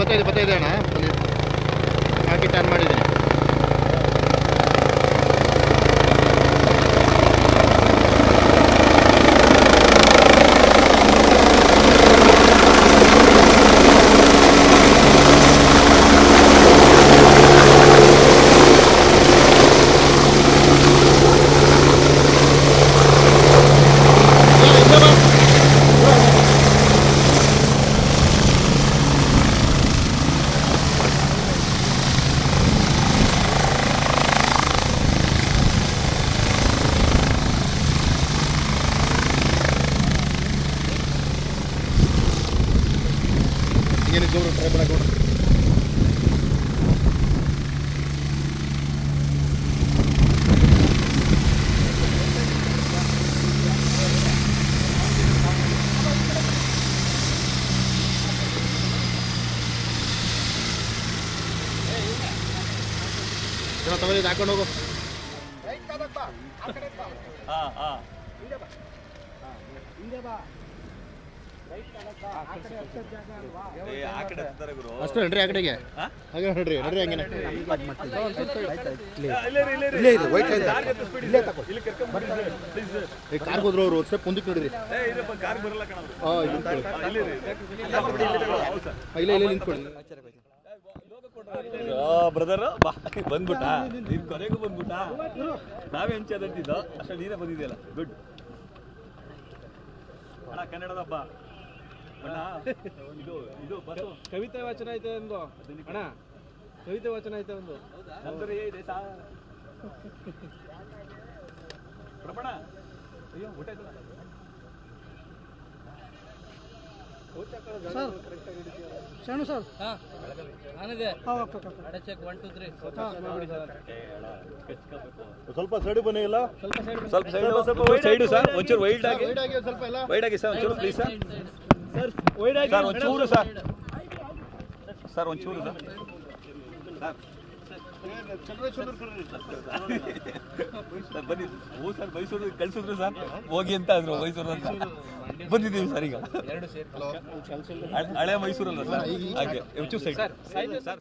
ಬರ್ತಾಯಿದೆ ಅಣ್ಣ ಹಾಕಿ ಟರ್ನ್ ಮಾಡಿದ್ದೀನಿ. ಏನಕ್ಕೆ ಜೋರು ಟ್ರೈ ಮಾಡಕ್ಕೆ ತಗೊಳ್ಳಿ ಹಾಕೊಂಡು ಹೋಗು. ಅಷ್ಟು ನಡ್ರಿ ಆ ಕಡೆಗೆ ಹಾಗೆ ನಡ್ರಿ ಹಂಗೇನೆ ಕಾರ್ ಹೋದ್ರು ಅವರು ಸ್ಟೆಪ್ ಮುಂದಕ್ಕೆ ನೋಡ್ರಿ. ಇಲ್ಲ ನಿಂತ್ಕೊಳ್ಳಿ ಬ್ರದರ್ ಬಂದ್ಬಿಟ್ಟ ನಿನ್ ಕೊನೆಗೂ ಬಂದ್ಬಿಟ್ಟ. ನಾವೇ ಹಂಚದಂತಿದ್ದೋ ಅಷ್ಟ ನೀನೇ ಬಂದಿದೆಯಲ್ಲ. ಗುಡ್ ಅಣ್ಣ ಕನ್ನಡದ ಹಬ್ಬ ಅಣ್ಣ. ಇದು ಬಸ್ಸು ಕವಿತೆ ವಾಚನ ಐತೆ ಒಂದು ಅಣ್ಣ, ಕವಿತೆ ವಾಚನ ಐತೆ ಒಂದು ನಂತರ ಇದೆ ಪ್ರಮಾಣ. ಅಯ್ಯೋ ಊಟ ಶಾನು ಸರ್ ನಾನಿದೆ ಚೆಕ್ 1 2 3 ಸ್ವಲ್ಪ ಸೈಡ್ ಬನ್ನಿ. ಇಲ್ಲ ಸ್ವಲ್ಪ ಸೈಡು ಸರ್, ಒಂಚೂರು ವೈಡ್ ಆಗಿ ಸ್ವಲ್ಪ ಎಲ್ಲ ವೈಡ್ ಆಗಿ ಸರ್, ಒಂಚೂರು ಪ್ಲೀಸ್ ಸರ್. ವೈಡ್ ಆಗಿ ಸರ್ ಒಂಚೂರು ಸರ್, ಸರ್ ಒಂಚೂರು ಸರ್. ಸರ್ ಬನ್ನಿ. ಓ ಸರ್ ಮೈಸೂರು ಕಳ್ಸಿದ್ರು ಸರ್, ಹೋಗಿ ಅಂತ ಅಂದ್ರು ಮೈಸೂರು ಅಂತ. ಬಂದಿದ್ದೀವಿ ಸರ್ ಈಗ. ಹಳೆ ಮೈಸೂರಲ್ಲ ಸರ್, ಹಾಗೆ ಒಂಚೂರು ಸೈಡ್ ಸರ್.